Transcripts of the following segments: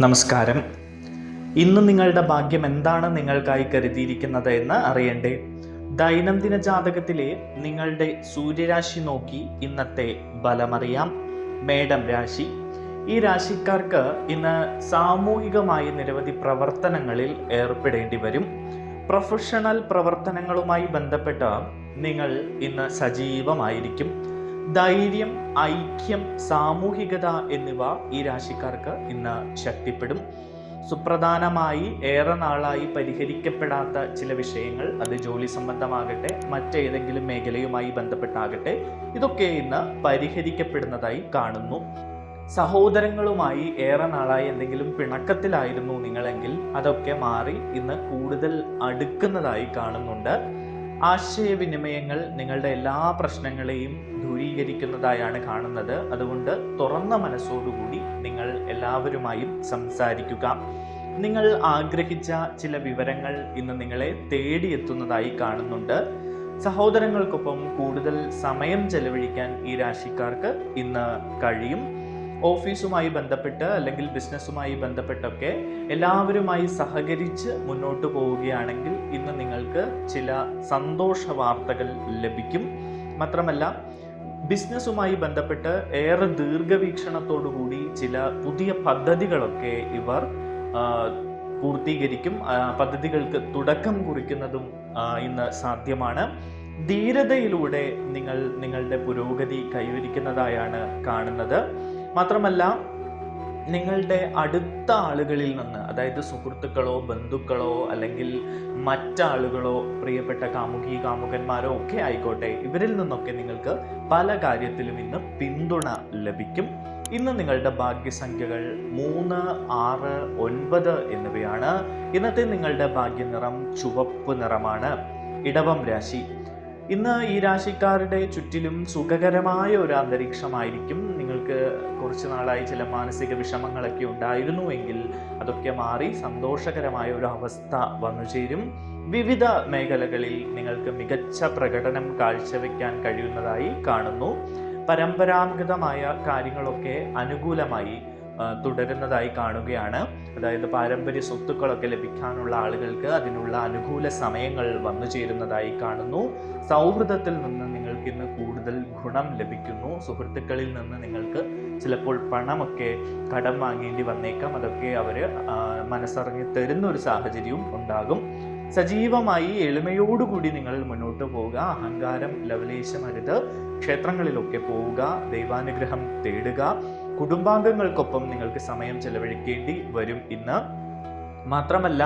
നമസ്കാരം. ഇന്ന് നിങ്ങളുടെ ഭാഗ്യം എന്താണ് നിങ്ങൾക്കായി കരുതിയിരിക്കുന്നത് എന്ന് അറിയണ്ടേ? ദൈനംദിന ജാതകത്തിലെ നിങ്ങളുടെ സൂര്യരാശി നോക്കി ഇന്നത്തെ ഫലമറിയാം. മേടം രാശി. ഈ രാശിക്കാർക്ക് ഇന്ന് സാമൂഹികമായി നിരവധി പ്രവർത്തനങ്ങളിൽ ഏർപ്പെടേണ്ടി വരും. പ്രൊഫഷണൽ പ്രവർത്തനങ്ങളുമായി ബന്ധപ്പെട്ട നിങ്ങൾ ഇന്ന് സജീവമായിരിക്കും. ധൈര്യം, ഐക്യം, സാമൂഹികത എന്നിവ ഈ രാശിക്കാർക്ക് ഇന്ന് ശക്തിപ്പെടും. സുപ്രധാനമായി ഏറെ നാളായി പരിഹരിക്കപ്പെടാത്ത ചില വിഷയങ്ങൾ, അത് ജോലി സംബന്ധമാകട്ടെ മറ്റേതെങ്കിലും മേഖലയുമായി ബന്ധപ്പെട്ടാകട്ടെ, ഇതൊക്കെ ഇന്ന് പരിഹരിക്കപ്പെടുന്നതായി കാണുന്നു. സഹോദരങ്ങളുമായി ഏറെ നാളായി എന്തെങ്കിലും പിണക്കത്തിലായിരുന്നു നിങ്ങളെങ്കിൽ അതൊക്കെ മാറി ഇന്ന് കൂടുതൽ അടുക്കുന്നതായി കാണുന്നുണ്ട്. ആശയവിനിമയങ്ങൾ നിങ്ങളുടെ എല്ലാ പ്രശ്നങ്ങളെയും ദൂരീകരിക്കുന്നതായാണ് കാണുന്നത്. അതുകൊണ്ട് തുറന്ന മനസ്സോടുകൂടി നിങ്ങൾ എല്ലാവരുമായും സംസാരിക്കുക. നിങ്ങൾ ആഗ്രഹിച്ച ചില വിവരങ്ങൾ ഇന്ന് നിങ്ങളെ തേടിയെത്തുന്നതായി കാണുന്നുണ്ട്. സഹോദരങ്ങൾക്കൊപ്പം കൂടുതൽ സമയം ചെലവഴിക്കാൻ ഈ രാശിക്കാർക്ക് ഇന്ന് കഴിയും. ഓഫീസുമായി ബന്ധപ്പെട്ട് അല്ലെങ്കിൽ ബിസിനസ്സുമായി ബന്ധപ്പെട്ടൊക്കെ എല്ലാവരുമായി സഹകരിച്ച് മുന്നോട്ട് പോവുകയാണെങ്കിൽ ഇന്ന് നിങ്ങൾക്ക് ചില സന്തോഷ വാർത്തകൾ ലഭിക്കും. മാത്രമല്ല, ബിസിനസ്സുമായി ബന്ധപ്പെട്ട് ഏറെ ദീർഘവീക്ഷണത്തോടുകൂടി ചില പുതിയ പദ്ധതികളൊക്കെ ഇവർ പൂർത്തീകരിക്കും. പദ്ധതികൾക്ക് തുടക്കം കുറിക്കുന്നതും ഇന്ന് സാധ്യമാണ്. ധീരതയിലൂടെ നിങ്ങളുടെ പുരോഗതി കൈവരിക്കുന്നതായാണ് കാണുന്നത്. മാത്രമല്ല, നിങ്ങളുടെ അടുത്ത ആളുകളിൽ നിന്ന്, അതായത് സുഹൃത്തുക്കളോ ബന്ധുക്കളോ അല്ലെങ്കിൽ മറ്റാളുകളോ പ്രിയപ്പെട്ട കാമുകന്മാരോ ഒക്കെ ആയിക്കോട്ടെ, ഇവരിൽ നിന്നൊക്കെ നിങ്ങൾക്ക് പല കാര്യത്തിലും ഇന്ന് പിന്തുണ ലഭിക്കും. ഇന്ന് നിങ്ങളുടെ ഭാഗ്യസംഖ്യകൾ 3, 6, 9 എന്നിവയാണ്. ഇന്നത്തെ നിങ്ങളുടെ ഭാഗ്യനിറം ചുവപ്പ് നിറമാണ്. ഇടവം രാശി. ഇന്ന് ഈ രാശിക്കാരുടെ ചുറ്റിലും സുഖകരമായ ഒരു അന്തരീക്ഷമായിരിക്കും. നിങ്ങൾക്ക് കുറച്ച് നാളായി ചില മാനസിക വിഷമങ്ങളൊക്കെ ഉണ്ടായിരുന്നുവെങ്കിൽ അതൊക്കെ മാറി സന്തോഷകരമായ ഒരു അവസ്ഥ വന്നു ചേരും. വിവിധ മേഖലകളിൽ നിങ്ങൾക്ക് മികച്ച പ്രകടനം കാഴ്ചവെക്കാൻ കഴിയുന്നതായി കാണുന്നു. പരമ്പരാഗതമായ കാര്യങ്ങളൊക്കെ അനുകൂലമായി തുടരുന്നതായി കാണുകയാണ്. അതായത് പാരമ്പര്യ സ്വത്തുക്കളൊക്കെ ലഭിക്കാനുള്ള ആളുകൾക്ക് അതിനുള്ള അനുകൂല സമയങ്ങൾ വന്നു ചേരുന്നതായി കാണുന്നു. സൗഹൃദത്തിൽ നിന്ന് നിങ്ങൾക്ക് ഇന്ന് കൂടുതൽ ഗുണം ലഭിക്കുന്നു. സുഹൃത്തുക്കളിൽ നിന്ന് നിങ്ങൾക്ക് ചിലപ്പോൾ പണമൊക്കെ കടം വാങ്ങേണ്ടി വന്നേക്കാം. അതൊക്കെ അവർ മനസ്സറിഞ്ഞ് തരുന്ന ഒരു സാഹചര്യവും ഉണ്ടാകും. സജീവമായി എളിമയോടുകൂടി നിങ്ങൾ മുന്നോട്ട് പോവുക. അഹങ്കാരം ലവലേശമരുത്. ക്ഷേത്രങ്ങളിലൊക്കെ പോവുക. ദൈവാനുഗ്രഹം തേടുക. കുടുംബാംഗങ്ങൾക്കൊപ്പം നിങ്ങൾക്ക് സമയം ചെലവഴിക്കേണ്ടി വരും ഇന്ന്. മാത്രമല്ല,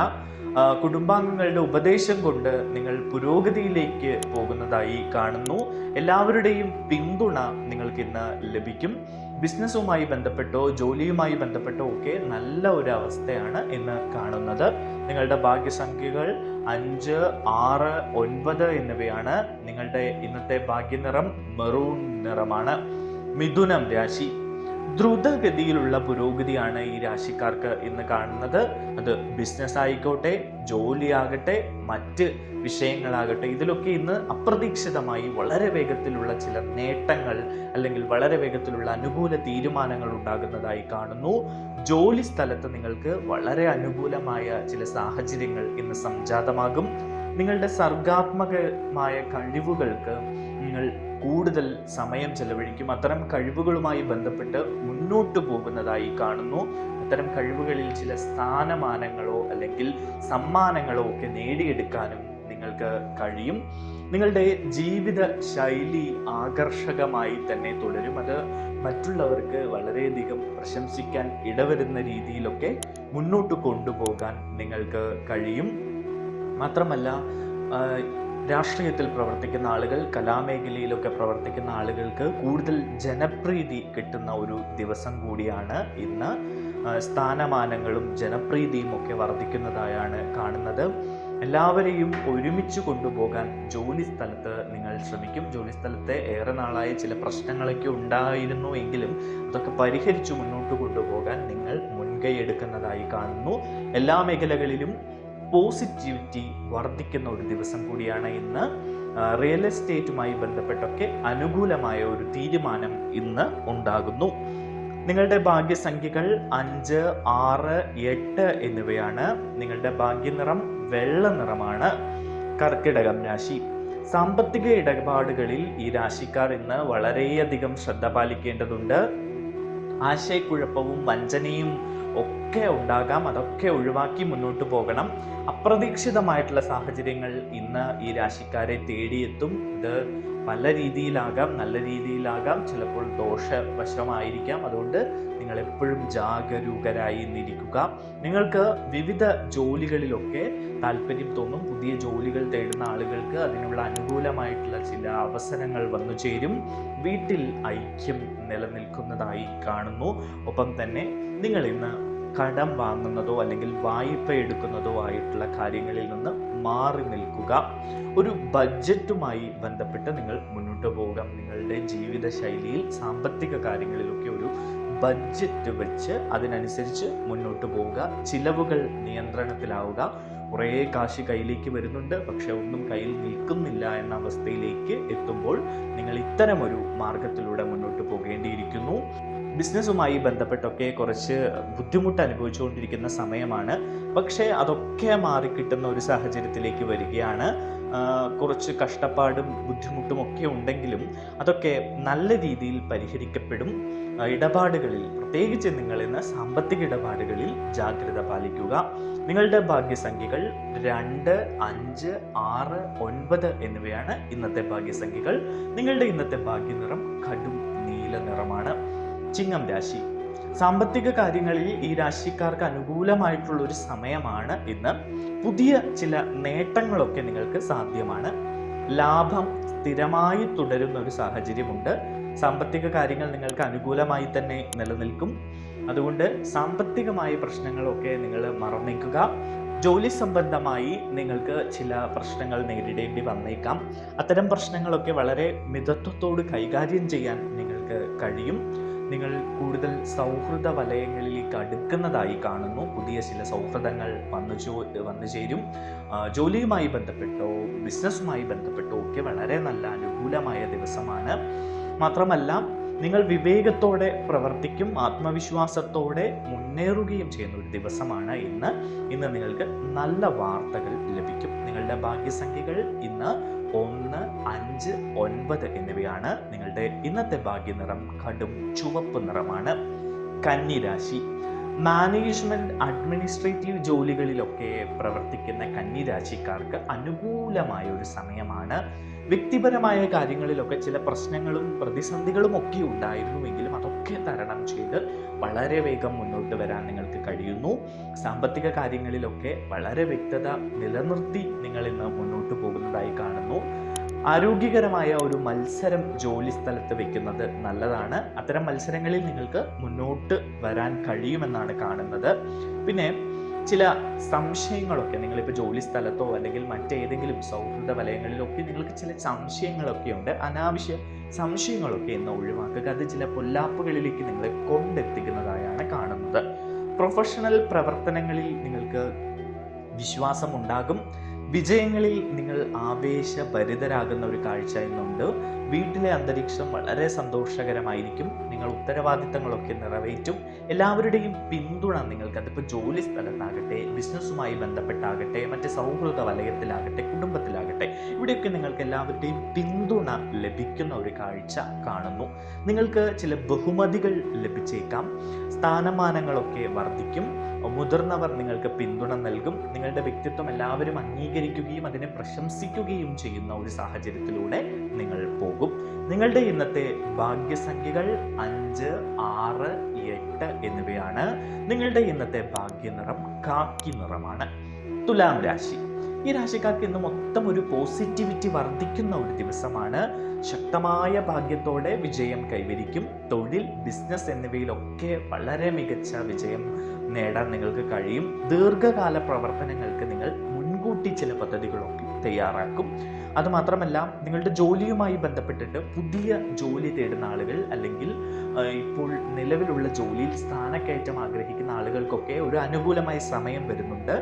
കുടുംബാംഗങ്ങളുടെ ഉപദേശം കൊണ്ട് നിങ്ങൾ പുരോഗതിയിലേക്ക് പോകുന്നതായി കാണുന്നു. എല്ലാവരുടെയും പിന്തുണ നിങ്ങൾക്ക് ഇന്ന് ലഭിക്കും. ബിസിനസ്സുമായി ബന്ധപ്പെട്ടോ ജോലിയുമായി ബന്ധപ്പെട്ടോ ഒക്കെ നല്ല ഒരു അവസ്ഥയാണ് ഇന്ന് കാണുന്നത്. നിങ്ങളുടെ ഭാഗ്യസംഖ്യകൾ 5, 6, 9 എന്നിവയാണ്. നിങ്ങളുടെ ഇന്നത്തെ ഭാഗ്യനിറം മെറൂൺ നിറമാണ്. മിഥുനം രാശി. ദ്രുതഗതിയിലുള്ള പുരോഗതിയാണ് ഈ രാശിക്കാർക്ക് ഇന്ന് കാണുന്നത്. അത് ബിസിനസ് ആയിക്കോട്ടെ, ജോലിയാകട്ടെ, മറ്റ് വിഷയങ്ങളാകട്ടെ, ഇതിലൊക്കെ ഇന്ന് അപ്രതീക്ഷിതമായി വളരെ വേഗത്തിലുള്ള ചില നേട്ടങ്ങൾ അല്ലെങ്കിൽ വളരെ വേഗത്തിലുള്ള അനുകൂല തീരുമാനങ്ങൾ ഉണ്ടാകുന്നതായി കാണുന്നു. ജോലി സ്ഥലത്ത് നിങ്ങൾക്ക് വളരെ അനുകൂലമായ ചില സാഹചര്യങ്ങൾ ഇന്ന് സംജാതമാകും. നിങ്ങളുടെ സർഗാത്മകമായ കഴിവുകൾക്ക് നിങ്ങൾ കൂടുതൽ സമയം ചെലവഴിക്കും. അത്തരം കഴിവുകളുമായി ബന്ധപ്പെട്ട് മുന്നോട്ട് പോകുന്നതായി കാണുന്നു. അത്തരം കഴിവുകളിൽ ചില സ്ഥാനമാനങ്ങളോ അല്ലെങ്കിൽ സമ്മാനങ്ങളോ ഒക്കെ നേടിയെടുക്കാനും നിങ്ങൾക്ക് കഴിയും. നിങ്ങളുടെ ജീവിത ശൈലി ആകർഷകമായി തന്നെ തുടരും. അത് മറ്റുള്ളവർക്ക് വളരെയധികം പ്രശംസിക്കാൻ ഇടവരുന്ന രീതിയിലൊക്കെ മുന്നോട്ട് കൊണ്ടുപോകാൻ നിങ്ങൾക്ക് കഴിയും. മാത്രമല്ല, രാഷ്ട്രീയത്തിൽ പ്രവർത്തിക്കുന്ന ആളുകൾ, കലാമേഖലയിലൊക്കെ പ്രവർത്തിക്കുന്ന ആളുകൾക്ക് കൂടുതൽ ജനപ്രീതി കിട്ടുന്ന ഒരു ദിവസം കൂടിയാണ് ഇന്ന്. സ്ഥാനമാനങ്ങളും ജനപ്രീതിയും ഒക്കെ വർദ്ധിക്കുന്നതായാണ് കാണുന്നത്. എല്ലാവരെയും ഒരുമിച്ച് കൊണ്ടുപോകാൻ ജോലി സ്ഥലത്ത് നിങ്ങൾ ശ്രമിക്കും. ജോലി സ്ഥലത്തെ ഏറെ നാളായി ചില പ്രശ്നങ്ങളൊക്കെ ഉണ്ടായിരുന്നു എങ്കിലും അതൊക്കെ പരിഹരിച്ചു മുന്നോട്ട് കൊണ്ടുപോകാൻ നിങ്ങൾ മുൻകൈ എടുക്കുന്നതായി കാണുന്നു. എല്ലാ മേഖലകളിലും പോസിറ്റിവിറ്റി വർദ്ധിക്കുന്ന ഒരു ദിവസം കൂടിയാണ് ഇന്ന്. റിയൽ എസ്റ്റേറ്റുമായി ബന്ധപ്പെട്ടൊക്കെ അനുകൂലമായ ഒരു തീരുമാനം ഇന്ന് ഉണ്ടാകുന്നു. നിങ്ങളുടെ ഭാഗ്യസംഖ്യകൾ 5, 6, 8 എന്നിവയാണ്. നിങ്ങളുടെ ഭാഗ്യനിറം വെള്ള നിറമാണ്. കർക്കിടകം രാശി. സാമ്പത്തിക ഇടപാടുകളിൽ ഈ രാശിക്കാർ ഇന്ന് വളരെയധികം ശ്രദ്ധ പാലിക്കേണ്ടതുണ്ട്. ആശയക്കുഴപ്പവും വഞ്ചനയും ഒക്കെ ഉണ്ടാകാം. അതൊക്കെ ഒഴിവാക്കി മുന്നോട്ട് പോകണം. അപ്രതീക്ഷിതമായിട്ടുള്ള സാഹചര്യങ്ങൾ ഇന്ന് ഈ രാശിക്കാരെ തേടിയെത്തും. ഇത് പല രീതിയിലാകാം, നല്ല രീതിയിലാകാം, ചിലപ്പോൾ ദോഷവശമായിരിക്കാം. അതുകൊണ്ട് നിങ്ങൾ എപ്പോഴും ജാഗരൂകരായി ഇരിക്കുക. നിങ്ങൾക്ക് വിവിധ ജോലികളിലൊക്കെ താല്പര്യം തോന്നും. പുതിയ ജോലികൾ തേടുന്ന ആളുകൾക്ക് അതിനുള്ള അനുകൂലമായിട്ടുള്ള ചില അവസരങ്ങൾ വന്നു ചേരും. വീട്ടിൽ ഐക്യം നിലനിൽക്കുന്നതായി കാണുന്നു. ഒപ്പം തന്നെ നിങ്ങൾ ഇന്ന് കടം വാങ്ങുന്നതോ അല്ലെങ്കിൽ വായ്പ എടുക്കുന്നതോ ആയിട്ടുള്ള കാര്യങ്ങളിൽ നിന്ന് മാറി നിൽക്കുക. ഒരു ബഡ്ജറ്റുമായി ബന്ധപ്പെട്ട് നിങ്ങൾ മുന്നോട്ട് പോവുക. നിങ്ങളുടെ ജീവിതശൈലിയിൽ സാമ്പത്തിക കാര്യങ്ങളിലൊക്കെ ഒരു ബഡ്ജറ്റ് വെച്ച് അതിനനുസരിച്ച് മുന്നോട്ട് പോവുക. ചിലവുകൾ നിയന്ത്രണത്തിലാവുക. കുറേ കാശ് കയ്യിലേക്ക് വരുന്നുണ്ട്, പക്ഷെ ഒന്നും കയ്യിൽ നിൽക്കുന്നില്ല എന്ന അവസ്ഥയിലേക്ക് എത്തുമ്പോൾ നിങ്ങൾ ഇത്തരമൊരു മാർഗത്തിലൂടെ മുന്നോട്ട് പോകേണ്ടിയിരിക്കുന്നു. ബിസിനസ്സുമായി ബന്ധപ്പെട്ടൊക്കെ കുറച്ച് ബുദ്ധിമുട്ട് അനുഭവിച്ചുകൊണ്ടിരിക്കുന്ന സമയമാണ്. പക്ഷേ അതൊക്കെ മാറിക്കിട്ടുന്ന ഒരു സാഹചര്യത്തിലേക്ക് വരികയാണ്. കുറച്ച് കഷ്ടപ്പാടും ബുദ്ധിമുട്ടും ഒക്കെ ഉണ്ടെങ്കിലും അതൊക്കെ നല്ല രീതിയിൽ പരിഹരിക്കപ്പെടും. ഇടപാടുകളിൽ, പ്രത്യേകിച്ച് നിങ്ങൾ ഇന്ന് സാമ്പത്തിക ഇടപാടുകളിൽ ജാഗ്രത പാലിക്കുക. നിങ്ങളുടെ ഭാഗ്യസംഖ്യകൾ 2, 5, 6, 9 എന്നിവയാണ് ഇന്നത്തെ ഭാഗ്യസംഖ്യകൾ. നിങ്ങളുടെ ഇന്നത്തെ ഭാഗ്യനിറം കടും നീല നിറമാണ്. ചിങ്ങം രാശി. സാമ്പത്തിക കാര്യങ്ങളിൽ ഈ രാശിക്കാർക്ക് അനുകൂലമായിട്ടുള്ള ഒരു സമയമാണ് ഇന്ന്. പുതിയ ചില നേട്ടങ്ങളൊക്കെ നിങ്ങൾക്ക് സാധ്യമാണ്. ലാഭം സ്ഥിരമായി തുടരുന്ന ഒരു സാഹചര്യമുണ്ട്. സാമ്പത്തിക കാര്യങ്ങൾ നിങ്ങൾക്ക് അനുകൂലമായി തന്നെ നിലനിൽക്കും. അതുകൊണ്ട് സാമ്പത്തികമായ പ്രശ്നങ്ങളൊക്കെ നിങ്ങൾ മറന്നേക്കുക. ജോലി സംബന്ധമായി നിങ്ങൾക്ക് ചില പ്രശ്നങ്ങൾ നേരിടേണ്ടി വന്നേക്കാം. അത്തരം പ്രശ്നങ്ങളൊക്കെ വളരെ മിതത്വത്തോട് കൈകാര്യം ചെയ്യാൻ നിങ്ങൾക്ക് കഴിയും. നിങ്ങൾ കൂടുതൽ സൗഹൃദ വലയങ്ങളിലേക്ക് അടുക്കുന്നതായി കാണുന്നു. പുതിയ ചില സൗഹൃദങ്ങൾ വന്നു ചേരും. ജോലിയുമായി ബന്ധപ്പെട്ടോ ബിസിനസ്സുമായി ബന്ധപ്പെട്ടോ ഒക്കെ വളരെ നല്ല അനുകൂലമായ ദിവസമാണ്. മാത്രമല്ല, നിങ്ങൾ വിവേകത്തോടെ പ്രവർത്തിക്കും, ആത്മവിശ്വാസത്തോടെ മുന്നേറുകയും ചെയ്യുന്ന ഒരു ദിവസമാണ് ഇന്ന്. നിങ്ങൾക്ക് നല്ല വാർത്തകൾ ലഭിക്കും. നിങ്ങളുടെ ഭാഗ്യസംഖ്യകൾ ഇന്ന് 1, 5, 9 എന്നിവയാണ്. നിങ്ങളുടെ ഇന്നത്തെ ഭാഗ്യനിറം കടും ചുവപ്പ് നിറമാണ്. കന്നിരാശി. മാനേജ്മെന്റ്, അഡ്മിനിസ്ട്രേറ്റീവ് ജോലികളിലൊക്കെ പ്രവർത്തിക്കുന്ന കന്നിരാശിക്കാർക്ക് അനുകൂലമായ ഒരു സമയമാണ്. വ്യക്തിപരമായ കാര്യങ്ങളിലൊക്കെ ചില പ്രശ്നങ്ങളും പ്രതിസന്ധികളും ഒക്കെ ഉണ്ടായിരുന്നുവെങ്കിലും അതൊക്കെ തരണം ചെയ്ത് വളരെ വേഗം മുന്നോട്ട് വരാൻ നിങ്ങൾക്ക് കഴിയുന്നു. സാമ്പത്തിക കാര്യങ്ങളിലൊക്കെ വളരെ വ്യക്തത നിലനിർത്തി നിങ്ങൾ ഇന്ന് മുന്നോട്ട് പോകുന്നതായി കാണുന്നു. ആരോഗ്യകരമായ ഒരു മത്സരം ജോലി സ്ഥലത്ത് വെക്കുന്നത് നല്ലതാണ്. അത്തരം മത്സരങ്ങളിൽ നിങ്ങൾക്ക് മുന്നോട്ട് വരാൻ കഴിയുമെന്നാണ് കാണുന്നത്. പിന്നെ ചില സംശയങ്ങളൊക്കെ നിങ്ങളിപ്പോൾ ജോലി സ്ഥലത്തോ അല്ലെങ്കിൽ മറ്റേതെങ്കിലും സൗഹൃദ വലയങ്ങളിലൊക്കെ നിങ്ങൾക്ക് ചില സംശയങ്ങളൊക്കെ ഉണ്ട്. അനാവശ്യ സംശയങ്ങളൊക്കെ ഇന്ന് ഒഴിവാക്കുക. അത് ചില പൊല്ലാപ്പുകളിലേക്ക് നിങ്ങളെ കൊണ്ടെത്തിക്കുന്നതായാണ് കാണുന്നത്. പ്രൊഫഷണൽ പ്രവർത്തനങ്ങളിൽ നിങ്ങൾക്ക് വിശ്വാസം ഉണ്ടാകും. വിജയങ്ങളിൽ നിങ്ങൾ ആവേശഭരിതരാകുന്ന ഒരു കാഴ്ച ഇന്നുണ്ട്. വീട്ടിലെ അന്തരീക്ഷം വളരെ സന്തോഷകരമായിരിക്കും. നിങ്ങൾ ഉത്തരവാദിത്തങ്ങളൊക്കെ നിറവേറ്റും. എല്ലാവരുടെയും പിന്തുണ നിങ്ങൾക്ക്, അതിപ്പോൾ ജോലി സ്ഥലത്താകട്ടെ, ബിസിനസ്സുമായി ബന്ധപ്പെട്ടാകട്ടെ, മറ്റ് സൗഹൃദ വലയത്തിലാകട്ടെ, കുടുംബത്തിലാകട്ടെ, ഇവിടെയൊക്കെ നിങ്ങൾക്ക് എല്ലാവരുടെയും പിന്തുണ ലഭിക്കുന്ന ഒരു കാഴ്ച കാണുന്നു. നിങ്ങൾക്ക് ചില ബഹുമതികൾ ലഭിച്ചേക്കാം. സ്ഥാനമാനങ്ങളൊക്കെ വർദ്ധിക്കും. മുതിർന്നവർ നിങ്ങൾക്ക് പിന്തുണ നൽകും. നിങ്ങളുടെ വ്യക്തിത്വം എല്ലാവരും അംഗീകരിക്കുകയും അതിനെ പ്രശംസിക്കുകയും ചെയ്യുന്ന ഒരു സാഹചര്യത്തിലൂടെ നിങ്ങൾ പോകും. നിങ്ങളുടെ ഇന്നത്തെ ഭാഗ്യസംഖ്യകൾ 5, 6, 8 എന്നിവയാണ്. നിങ്ങളുടെ ഇന്നത്തെ ഭാഗ്യനിറം കാക്കി നിറമാണ്. തുലാം രാശി. ഈ രാശിക്കാർക്ക് ഇന്ന് മൊത്തം ഒരു പോസിറ്റിവിറ്റി വർദ്ധിക്കുന്ന ഒരു ദിവസമാണ്. ശക്തമായ ഭാഗ്യത്തോടെ വിജയം കൈവരിക്കും. തൊഴിൽ, ബിസിനസ് എന്നിവയിലൊക്കെ വളരെ മികച്ച വിജയം നേടാൻ നിങ്ങൾക്ക് കഴിയും. ദീർഘകാല പ്രവർത്തനങ്ങൾക്ക് നിങ്ങൾ മുൻകൂട്ടി ചില പദ്ധതികളൊക്കെ തയ്യാറാക്കും. അതുമാത്രമല്ല, നിങ്ങളുടെ ജോലിയുമായി ബന്ധപ്പെട്ടിട്ട് പുതിയ ജോലി തേടുന്ന ആളുകൾ അല്ലെങ്കിൽ ഇപ്പോൾ നിലവിലുള്ള ജോലിയിൽ സ്ഥാനക്കയറ്റം ആഗ്രഹിക്കുന്ന ആളുകൾക്കൊക്കെ ഒരു അനുകൂലമായ സമയം വരുന്നുണ്ട്.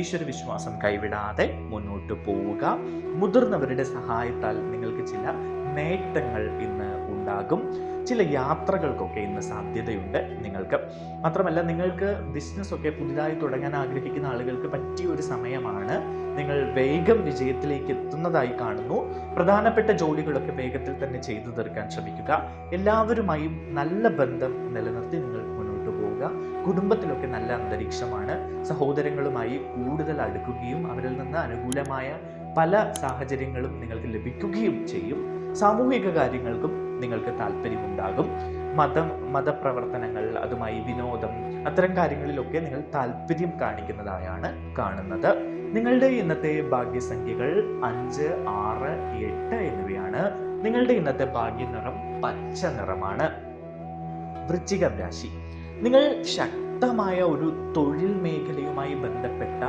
ഈശ്വര വിശ്വാസം കൈവിടാതെ മുന്നോട്ട് പോവുക. മുതിർന്നവരുടെ സഹായത്താൽ നിങ്ങൾക്ക് ചില നേട്ടങ്ങൾ ഇന്ന് ഉണ്ടാകും. ചില യാത്രകൾക്കൊക്കെ ഇന്ന് സാധ്യതയുണ്ട് നിങ്ങൾക്ക്. മാത്രമല്ല, നിങ്ങൾക്ക് ബിസിനസ്സൊക്കെ പുതുതായി തുടങ്ങാൻ ആഗ്രഹിക്കുന്ന ആളുകൾക്ക് പറ്റിയ ഒരു സമയമാണ്. നിങ്ങൾ വേഗം വിജയത്തിലേക്ക് എത്തുന്നതായി കാണുന്നു. പ്രധാനപ്പെട്ട ജോലികളൊക്കെ വേഗത്തിൽ തന്നെ ചെയ്തു തീർക്കാൻ ശ്രമിക്കുക. എല്ലാവരുമായും നല്ല ബന്ധം നിലനിർത്തി നിങ്ങൾ മുന്നോട്ട് പോവുക. കുടുംബത്തിലൊക്കെ നല്ല അന്തരീക്ഷമാണ്. സഹോദരങ്ങളുമായി കൂടുതൽ അടുക്കുകയും അവരിൽ നിന്ന് അനുകൂലമായ പല സാഹചര്യങ്ങളും നിങ്ങൾക്ക് ലഭിക്കുകയും ചെയ്യും. സാമൂഹിക കാര്യങ്ങൾക്കും നിങ്ങൾക്ക് താല്പര്യമുണ്ടാകും. മതപ്രവർത്തനങ്ങൾ, അതുമായി വിനോദം, അത്തരം കാര്യങ്ങളിലൊക്കെ നിങ്ങൾ താല്പര്യം കാണിക്കുന്നതായാണ് കാണുന്നത്. നിങ്ങളുടെ ഇന്നത്തെ ഭാഗ്യസംഖ്യകൾ 5, 6, 8 എന്നിവയാണ്. നിങ്ങളുടെ ഇന്നത്തെ ഭാഗ്യനിറം പച്ച നിറമാണ്. വൃശ്ചികം രാശി. നിങ്ങൾ ശക്തമായ ഒരു തൊഴിൽ മേഖലയുമായി ബന്ധപ്പെട്ട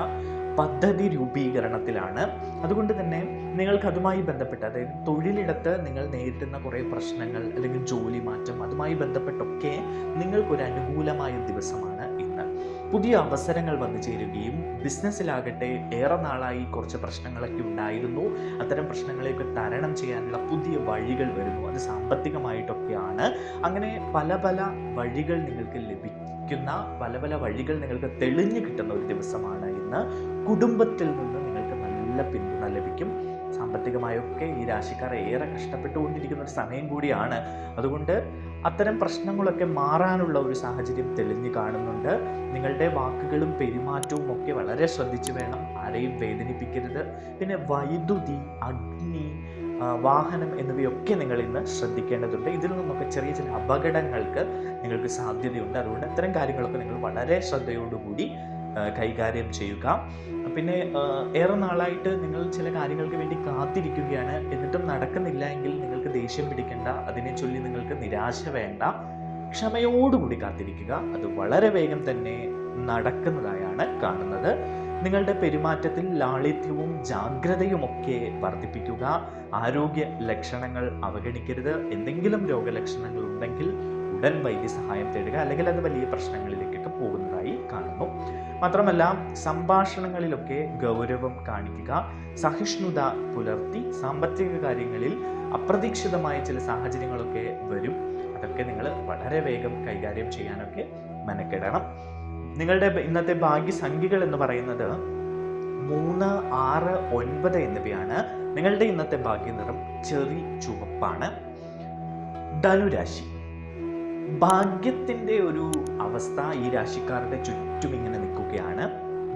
പദ്ധതി രൂപീകരണത്തിലാണ്. അതുകൊണ്ട് തന്നെ നിങ്ങൾക്ക് അതുമായി ബന്ധപ്പെട്ട്, അതായത് തൊഴിലിടത്ത് നിങ്ങൾ നേരിടുന്ന കുറേ പ്രശ്നങ്ങൾ അല്ലെങ്കിൽ ജോലി മാറ്റം, അതുമായി ബന്ധപ്പെട്ടൊക്കെ നിങ്ങൾക്കൊരു അനുകൂലമായ ദിവസമാണ് ഇന്ന്. പുതിയ അവസരങ്ങൾ വന്നു ചേരുകയും ബിസിനസ്സിലാകട്ടെ ഏറെ നാളായി കുറച്ച് പ്രശ്നങ്ങളൊക്കെ ഉണ്ടായിരുന്നു. അത്തരം പ്രശ്നങ്ങളെയൊക്കെ തരണം ചെയ്യാനുള്ള പുതിയ വഴികൾ വരുന്നു. അത് സാമ്പത്തികമായിട്ടൊക്കെയാണ്. അങ്ങനെ പല പല വഴികൾ നിങ്ങൾക്ക് ലഭിക്കുന്ന, പല പല വഴികൾ നിങ്ങൾക്ക് തെളിഞ്ഞു കിട്ടുന്ന ഒരു ദിവസമാണ് ഇന്ന്. കുടുംബത്തിൽ നിന്ന് നിങ്ങൾക്ക് നല്ല പിന്തുണ ലഭിക്കും. സാമ്പത്തികമായൊക്കെ ഈ രാശിക്കാർ ഏറെ കഷ്ടപ്പെട്ടുകൊണ്ടിരിക്കുന്ന ഒരു സമയം കൂടിയാണ്. അതുകൊണ്ട് അത്തരം പ്രശ്നങ്ങളൊക്കെ മാറാനുള്ള ഒരു സാഹചര്യം തെളിഞ്ഞു കാണുന്നുണ്ട്. നിങ്ങളുടെ വാക്കുകളും പെരുമാറ്റവും ഒക്കെ വളരെ ശ്രദ്ധിച്ചു വേണം. ആരെയും വേദനിപ്പിക്കരുത്. പിന്നെ വൈദ്യുതി, അഗ്നി, വാഹനം എന്നിവയൊക്കെ നിങ്ങൾ ഇന്ന് ശ്രദ്ധിക്കേണ്ടതുണ്ട്. ഇതിൽ നിന്നൊക്കെ ചെറിയ ചില അപകടങ്ങൾക്ക് നിങ്ങൾക്ക് സാധ്യതയുണ്ട്. അതുകൊണ്ട് അത്തരം കാര്യങ്ങളൊക്കെ നിങ്ങൾ വളരെ ശ്രദ്ധയോടുകൂടി കൈകാര്യം ചെയ്യുക. പിന്നെ ഏറെ നാളായിട്ട് നിങ്ങൾ ചില കാര്യങ്ങൾക്ക് വേണ്ടി കാത്തിരിക്കുകയാണ്, എന്നിട്ടും നടക്കുന്നില്ല എങ്കിൽ നിങ്ങൾക്ക് ദേഷ്യം പിടിക്കേണ്ട. അതിനെ ചൊല്ലി നിങ്ങൾക്ക് നിരാശ വേണ്ട. ക്ഷമയോടുകൂടി കാത്തിരിക്കുക. അത് വളരെ വേഗം തന്നെ നടക്കുന്നതായാണ് കാണുന്നത്. നിങ്ങളുടെ പെരുമാറ്റത്തിൽ ലാളിത്യവും ജാഗ്രതയും ഒക്കെ വർദ്ധിപ്പിക്കുക. ആരോഗ്യ ലക്ഷണങ്ങൾ അവഗണിക്കരുത്. എന്തെങ്കിലും രോഗലക്ഷണങ്ങൾ ഉണ്ടെങ്കിൽ ഉടൻ വൈദ്യസഹായം തേടുക, അല്ലെങ്കിൽ അത് വലിയ പ്രശ്നങ്ങളിലേക്കൊക്കെ പോകുന്നതായി കാണുന്നു. മാത്രമല്ല, സംഭാഷണങ്ങളിലൊക്കെ ഗൗരവം കാണിക്കുക. സഹിഷ്ണുത പുലർത്തി സാമ്പത്തിക കാര്യങ്ങളിൽ അപ്രതീക്ഷിതമായ ചില സാഹചര്യങ്ങളൊക്കെ വരും. അതൊക്കെ നിങ്ങൾ വളരെ വേഗം കൈകാര്യം ചെയ്യാനൊക്കെ മെനക്കെടണം. നിങ്ങളുടെ ഇന്നത്തെ ഭാഗ്യസംഖ്യകൾ എന്ന് പറയുന്നത് 3, 6, 9 എന്നിവയാണ്. നിങ്ങളുടെ ഇന്നത്തെ ഭാഗ്യനിറം ചെറി ചുവപ്പാണ്. ധനുരാശി. ഭാഗ്യത്തിൻ്റെ ഒരു അവസ്ഥ ഈ രാശിക്കാരുടെ ചുറ്റും ഇങ്ങനെ നിൽക്കുകയാണ്.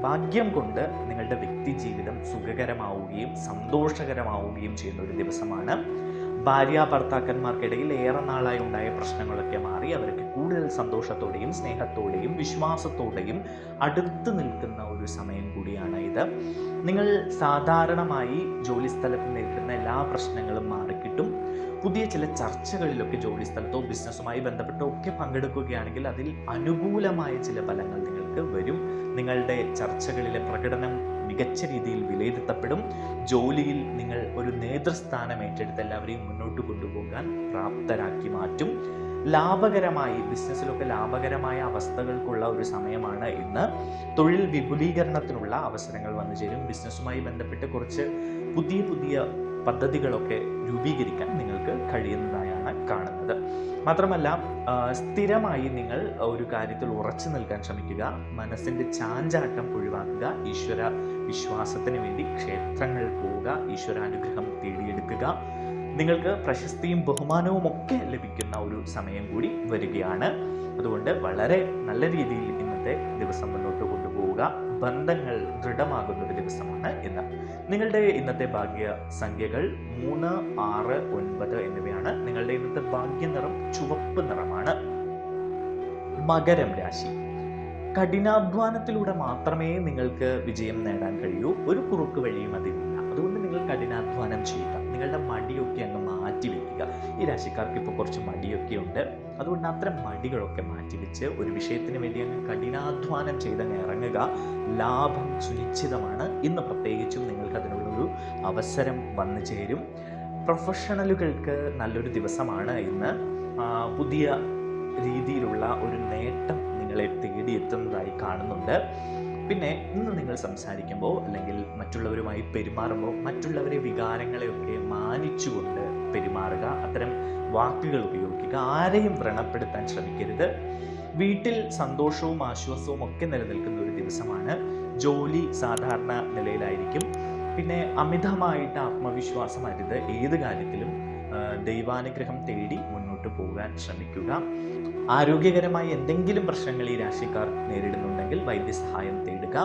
ഭാഗ്യം കൊണ്ട് നിങ്ങളുടെ വ്യക്തി ജീവിതം സുഖകരമാവുകയും സന്തോഷകരമാവുകയും ചെയ്യുന്ന ഒരു ദിവസമാണ്. ഭാര്യ ഭർത്താക്കന്മാർക്കിടയിൽ ഏറെ നാളായി ഉണ്ടായ പ്രശ്നങ്ങളൊക്കെ മാറി അവർക്ക് കൂടുതൽ സന്തോഷത്തോടെയും സ്നേഹത്തോടെയും വിശ്വാസത്തോടെയും അടുത്ത് നിൽക്കുന്ന ഒരു സമയം കൂടിയാണ് ഇത്. നിങ്ങൾ സാധാരണമായി ജോലിസ്ഥലത്ത് നേരിടുന്ന എല്ലാ പ്രശ്നങ്ങളും മാറിക്കിട്ടും. പുതിയ ചില ചർച്ചകളിലൊക്കെ ജോലിസ്ഥലത്തോ ബിസിനസ്സുമായി ബന്ധപ്പെട്ടോ ഒക്കെ പങ്കെടുക്കുകയാണെങ്കിൽ അതിൽ അനുകൂലമായ ചില ഫലങ്ങൾ നിങ്ങൾക്ക് വരും. നിങ്ങളുടെ ചർച്ചകളിലെ പ്രകടനം മികച്ച രീതിയിൽ വിലയിരുത്തപ്പെടും. ജോലിയിൽ നിങ്ങൾ ഒരു നേതൃസ്ഥാനം ഏറ്റെടുത്ത് എല്ലാവരെയും മുന്നോട്ട് കൊണ്ടുപോകാൻ പ്രാപ്തരാക്കി മാറ്റും. ലാഭകരമായി ബിസിനസ്സിലൊക്കെ ലാഭകരമായ അവസ്ഥകൾക്കുള്ള ഒരു സമയമാണ് ഇന്ന്. തൊഴിൽ വിപുലീകരണത്തിനുള്ള അവസരങ്ങൾ വന്നു ചേരും. ബിസിനസ്സുമായി ബന്ധപ്പെട്ട് കുറച്ച് പുതിയ പദ്ധതികളൊക്കെ രൂപീകരിക്കാൻ നിങ്ങൾക്ക് കഴിയുന്നതായാണ് കാണുന്നത്. മാത്രമല്ല, സ്ഥിരമായി നിങ്ങൾ ഒരു കാര്യത്തിൽ ഉറച്ചു നിൽക്കാൻ ശ്രമിക്കുക. മനസ്സിൻ്റെ ചാഞ്ചാട്ടം ഒഴിവാക്കുക. ഈശ്വര വിശ്വാസത്തിന് വേണ്ടി ക്ഷേത്രങ്ങൾ പോവുക. ഈശ്വരാനുഗ്രഹം തേടിയെടുക്കുക. നിങ്ങൾക്ക് പ്രശസ്തിയും ബഹുമാനവും ഒക്കെ ലഭിക്കുന്ന ഒരു സമയം കൂടി വരികയാണ്. അതുകൊണ്ട് വളരെ നല്ല രീതിയിൽ ഇന്നത്തെ ദിവസം മുന്നോട്ട് കൊണ്ടുപോവുക. ബന്ധങ്ങൾ ദൃഢമാകുന്ന ഒരു ദിവസമാണ് ഇന്ന്. നിങ്ങളുടെ ഇന്നത്തെ ഭാഗ്യ സംഖ്യകൾ 3, 6, 9 എന്നിവയാണ്. നിങ്ങളുടെ ഇന്നത്തെ ഭാഗ്യനിറം ചുവപ്പ് നിറമാണ്. മകരം രാശി. കഠിനാധ്വാനത്തിലൂടെ മാത്രമേ നിങ്ങൾക്ക് വിജയം നേടാൻ കഴിയൂ. ഒരു കുറുക്ക് വഴിയും അതില്ല. അതുകൊണ്ട് നിങ്ങൾ കഠിനാധ്വാനം ചെയ്യുക. നിങ്ങളുടെ മടിയൊക്കെ അങ്ങ് മാറ്റിവെക്കുക. ഈ രാശിക്കാർക്ക് ഇപ്പോൾ കുറച്ച് മടിയൊക്കെ ഉണ്ട്. അതുകൊണ്ട് അത്തരം മടികളൊക്കെ മാറ്റിവെച്ച് ഒരു വിഷയത്തിന് വേണ്ടി അങ്ങ് കഠിനാധ്വാനം ചെയ്തങ്ങ് ഇറങ്ങുക. ലാഭം സുനിശ്ചിതമാണ്. ഇന്ന് പ്രത്യേകിച്ചും നിങ്ങൾക്ക് അതിനുള്ളൊരു അവസരം വന്നു ചേരും. പ്രൊഫഷണലുകൾക്ക് നല്ലൊരു ദിവസമാണ് ഇന്ന്. പുതിയ രീതിയിലുള്ള ഒരു നേട്ടം നിങ്ങളെ തേടിയെത്തുന്നതായി കാണുന്നുണ്ട്. പിന്നെ ഇന്ന് നിങ്ങൾ സംസാരിക്കുമ്പോൾ അല്ലെങ്കിൽ മറ്റുള്ളവരുമായി പെരുമാറുമ്പോൾ മറ്റുള്ളവരെ വികാരങ്ങളെയൊക്കെ മാനിച്ചുകൊണ്ട് പെരുമാറുക. അത്തരം വാക്കുകൾ ഉപയോഗിക്കുക. ആരെയും വ്രണപ്പെടുത്താൻ ശ്രമിക്കരുത്. വീട്ടിൽ സന്തോഷവും ആശ്വാസവും ഒക്കെ നിലനിൽക്കുന്ന ഒരു ദിവസമാണ്. ജോലി സാധാരണ നിലയിലായിരിക്കും. പിന്നെ അമിതമായിട്ട് ആത്മവിശ്വാസം അരുത്. ഏത് കാര്യത്തിലും ദൈവാനുഗ്രഹം തേടി മുന്നോട്ട് പോകാൻ ശ്രമിക്കുക. ആരോഗ്യകരമായ എന്തെങ്കിലും പ്രശ്നങ്ങൾ ഈ രാശിക്കാർ നേരിടുന്നുണ്ടെങ്കിൽ വൈദ്യസഹായം തേടുക.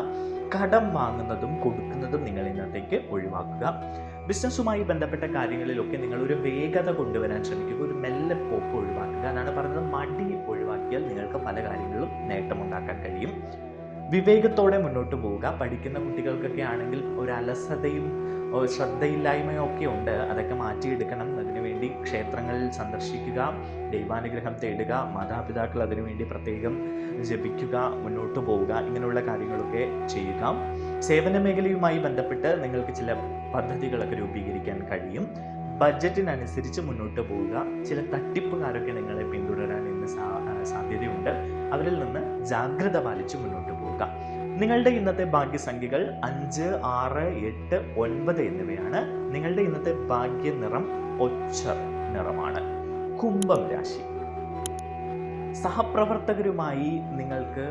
കടം വാങ്ങുന്നതും കൊടുക്കുന്നതും നിങ്ങൾ ഇന്നത്തേക്ക് ഒഴിവാക്കുക. ബിസിനസ്സുമായി ബന്ധപ്പെട്ട കാര്യങ്ങളിലൊക്കെ നിങ്ങൾ ഒരു വേഗത കൊണ്ടുവരാൻ ശ്രമിക്കുക. ഒരു മെല്ലെ പോക്ക് ഒഴിവാക്കുക. അതാണ് പറയുന്നത്, മടി ഒഴിവാക്കിയാൽ നിങ്ങൾക്ക് പല കാര്യങ്ങളിലും നേട്ടമുണ്ടാക്കാൻ കഴിയും. വിവേകത്തോടെ മുന്നോട്ട് പോവുക. പഠിക്കുന്ന കുട്ടികൾക്കൊക്കെ ആണെങ്കിൽ ഒരു അലസതയും ശ്രദ്ധയില്ലായ്മയും ഒക്കെ ഉണ്ട്. അതൊക്കെ മാറ്റിയെടുക്കണം. അതിനുവേണ്ടി ക്ഷേത്രങ്ങളിൽ സന്ദർശിക്കുക, ദൈവാനുഗ്രഹം തേടുക, മാതാപിതാക്കൾ അതിനുവേണ്ടി പ്രത്യേകം ജപിക്കുക, മുന്നോട്ട് പോവുക. ഇങ്ങനെയുള്ള കാര്യങ്ങളൊക്കെ ചെയ്യുക. സേവന മേഖലയുമായി ബന്ധപ്പെട്ട് നിങ്ങൾക്ക് ചില പദ്ധതികളൊക്കെ രൂപീകരിക്കാൻ കഴിയും. ബഡ്ജറ്റിനനുസരിച്ച് മുന്നോട്ട് പോവുക. ചില തട്ടിപ്പുകാരൊക്കെ നിങ്ങളെ പിന്തുടരാൻ ഇന്ന് സാധ്യതയുണ്ട്. അവരിൽ നിന്ന് ജാഗ്രത പാലിച്ച് മുന്നോട്ട് പോവുക. നിങ്ങളുടെ ഇന്നത്തെ ഭാഗ്യസംഖ്യകൾ 5, 6, 8, 9 എന്നിവയാണ്. നിങ്ങളുടെ ഇന്നത്തെ ഭാഗ്യ നിറം ഒച്ച നിറമാണ്. കുംഭം രാശി. സഹപ്രവർത്തകരുമായി നിങ്ങൾക്ക്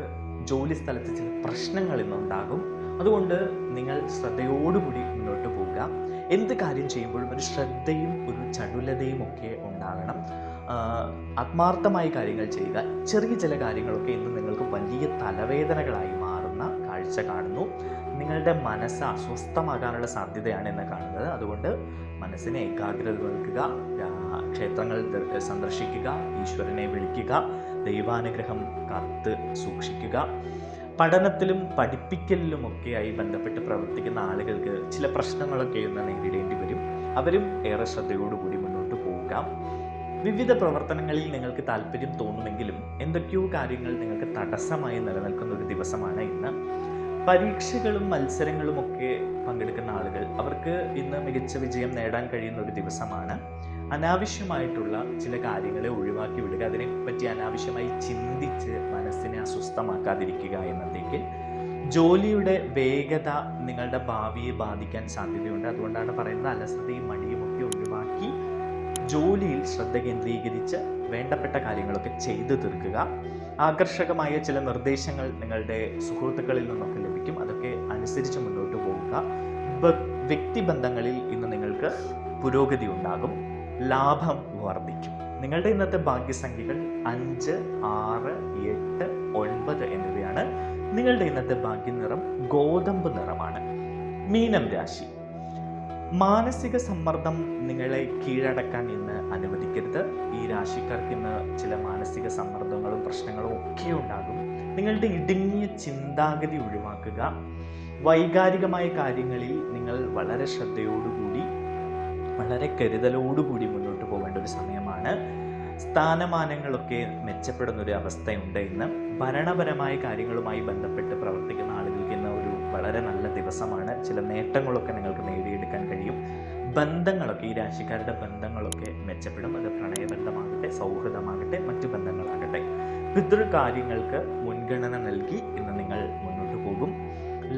ജോലി സ്ഥലത്ത് ചില പ്രശ്നങ്ങൾ ഇന്നുണ്ടാകും. അതുകൊണ്ട് നിങ്ങൾ ശ്രദ്ധയോടുകൂടി മുന്നോട്ട് പോവുക. എന്ത് കാര്യം ചെയ്യുമ്പോഴും ഒരു ശ്രദ്ധയും ഒരു ചടുലതയും ഒക്കെ ഉണ്ടാകണം. ആത്മാർത്ഥമായി കാര്യങ്ങൾ ചെയ്യുക. ചെറിയ ചില കാര്യങ്ങളൊക്കെ ഇന്ന് നിങ്ങൾക്ക് വലിയ തലവേദനകളായി മാറുന്ന കാഴ്ച കാണുന്നു. നിങ്ങളുടെ മനസ്സ് അസ്വസ്ഥമാകാനുള്ള സാധ്യതയാണ് ഇന്ന് കാണുന്നത്. അതുകൊണ്ട് മനസ്സിനെ ഏകാഗ്രത നൽകുക. ക്ഷേത്രങ്ങൾ സന്ദർശിക്കുക, ഈശ്വരനെ വിളിക്കുക, ദൈവാനുഗ്രഹം കാത്ത് സൂക്ഷിക്കുക. പഠനത്തിലും പഠിപ്പിക്കലിലുമൊക്കെയായി ബന്ധപ്പെട്ട് പ്രവർത്തിക്കുന്ന ആളുകൾക്ക് ചില പ്രശ്നങ്ങളൊക്കെ ഇന്ന് നേരിടേണ്ടി വരും. അവരും ഏറെ ശ്രദ്ധയോടുകൂടി മുന്നോട്ട് പോവുക. വിവിധ പ്രവർത്തനങ്ങളിൽ നിങ്ങൾക്ക് താല്പര്യം തോന്നുമെങ്കിലും എന്തൊക്കെയോ കാര്യങ്ങൾ നിങ്ങൾക്ക് തടസ്സമായി നിലനിൽക്കുന്ന ഒരു ദിവസമാണ് ഇന്ന്. പരീക്ഷകളും മത്സരങ്ങളും ഒക്കെ പങ്കെടുക്കുന്ന ആളുകൾ അവർക്ക് ഇന്ന് മികച്ച വിജയം നേടാൻ കഴിയുന്ന ഒരു ദിവസമാണ്. അനാവശ്യമായിട്ടുള്ള ചില കാര്യങ്ങളെ ഒഴിവാക്കി വിടുക. അതിനെപ്പറ്റി അനാവശ്യമായി ചിന്തിച്ച് മനസ്സിനെ അസ്വസ്ഥമാക്കാതിരിക്കുക എന്നതേക്ക്. ജോലിയുടെ വേഗത നിങ്ങളുടെ ഭാവിയെ ബാധിക്കാൻ സാധ്യതയുണ്ട്. അതുകൊണ്ടാണ് പറയുന്നത്, അലസതയും മടിയും ഒക്കെ ഒഴിവാക്കി ജോലിയിൽ ശ്രദ്ധ കേന്ദ്രീകരിച്ച് വേണ്ടപ്പെട്ട കാര്യങ്ങളൊക്കെ ചെയ്തു തീർക്കുക. ആകർഷകമായ ചില നിർദ്ദേശങ്ങൾ നിങ്ങളുടെ സുഹൃത്തുക്കളിൽ നിന്നൊക്കെ ലഭിക്കും. അതൊക്കെ അനുസരിച്ച് മുന്നോട്ട് പോവുക. വ്യക്തിബന്ധങ്ങളിൽ ഇന്ന് നിങ്ങൾക്ക് പുരോഗതി ഉണ്ടാകും. ലാഭം വർദ്ധിക്കും. നിങ്ങളുടെ ഇന്നത്തെ ഭാഗ്യസംഖ്യകൾ 5, 6, 8, 9 എന്നിവയാണ്. നിങ്ങളുടെ ഇന്നത്തെ ഭാഗ്യനിറം ഗോതമ്പ് നിറമാണ്. മീനം രാശി. മാനസിക സമ്മർദ്ദം നിങ്ങളെ കീഴടക്കാൻ ഇന്ന് അനുവദിക്കരുത്. ഈ രാശിക്കാർക്ക് ഇന്ന് ചില മാനസിക സമ്മർദ്ദങ്ങളും പ്രശ്നങ്ങളും ഒക്കെ ഉണ്ടാകും. നിങ്ങളുടെ ഇടുങ്ങിയ ചിന്താഗതി ഒഴിവാക്കുക. വൈകാരികമായ കാര്യങ്ങളിൽ നിങ്ങൾ വളരെ ശ്രദ്ധയോടുകൂടി വളരെ കരുതലോടുകൂടി മുന്നോട്ട് പോകേണ്ട ഒരു സമയമാണ്. സ്ഥാനമാനങ്ങളൊക്കെ മെച്ചപ്പെടുന്ന ഒരു അവസ്ഥയുണ്ട് ഇന്ന്. ഭരണപരമായ കാര്യങ്ങളുമായി ബന്ധപ്പെട്ട് പ്രവർത്തിക്കുന്ന ആളുകൾക്ക് ഇന്ന് ഒരു വളരെ നല്ല ദിവസമാണ്. ചില നേട്ടങ്ങളൊക്കെ നിങ്ങൾക്ക് നേടിയെടുക്കാൻ കഴിയും. ബന്ധങ്ങളൊക്കെ, ഈ രാശിക്കാരുടെ ബന്ധങ്ങളൊക്കെ മെച്ചപ്പെടും. അത് പ്രണയബന്ധമാകട്ടെ, സൗഹൃദമാകട്ടെ, മറ്റു ബന്ധങ്ങളാകട്ടെ. പിതൃകാര്യങ്ങൾക്ക് മുൻഗണന നൽകി ഇന്ന് നിങ്ങൾ മുന്നോട്ട് പോകും.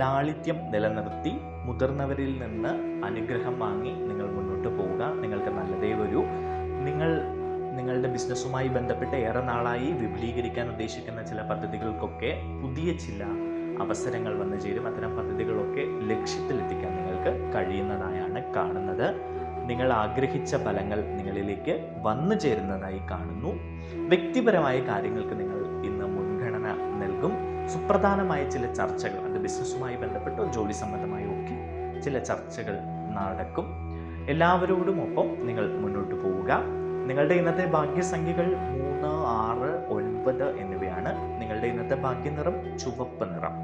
ലാളിത്യം നിലനിർത്തി മുതിർന്നവരിൽ നിന്ന് അനുഗ്രഹം വാങ്ങി നിങ്ങൾ മുന്നോട്ട് പോവുക. നിങ്ങൾക്ക് നല്ലതേ വരൂ. നിങ്ങളുടെ ബിസിനസ്സുമായി ബന്ധപ്പെട്ട് ഏറെ നാളായി വിപുലീകരിക്കാൻ ഉദ്ദേശിക്കുന്ന ചില പദ്ധതികൾക്കൊക്കെ പുതിയ ചില അവസരങ്ങൾ വന്നു ചേരും. അത്തരം പദ്ധതികളൊക്കെ ലക്ഷ്യത്തിലെത്തിക്കാൻ നിങ്ങൾക്ക് കഴിയുന്നതായാണ് കാണുന്നത്. നിങ്ങൾ ആഗ്രഹിച്ച ഫലങ്ങൾ നിങ്ങളിലേക്ക് വന്നു ചേരുന്നതായി കാണുന്നു. വ്യക്തിപരമായ കാര്യങ്ങൾക്ക് നിങ്ങൾ ഇന്ന് മുൻഗണന നൽകും. സുപ്രധാനമായ ചില ചർച്ചകൾ, അത് ബിസിനസ്സുമായി ബന്ധപ്പെട്ടോ ജോലി സംബന്ധമായോ ഒക്കെ ചില ചർച്ചകൾ നടക്കും. എല്ലാവരോടും ഒപ്പം നിങ്ങൾ മുന്നോട്ട് പോവുക. നിങ്ങളുടെ ഇന്നത്തെ ഭാഗ്യസംഖ്യകൾ 3, 6, 9 എന്നിവയാണ്. നിങ്ങളുടെ ഇന്നത്തെ ഭാഗ്യനിറം ചുവപ്പ് നിറം.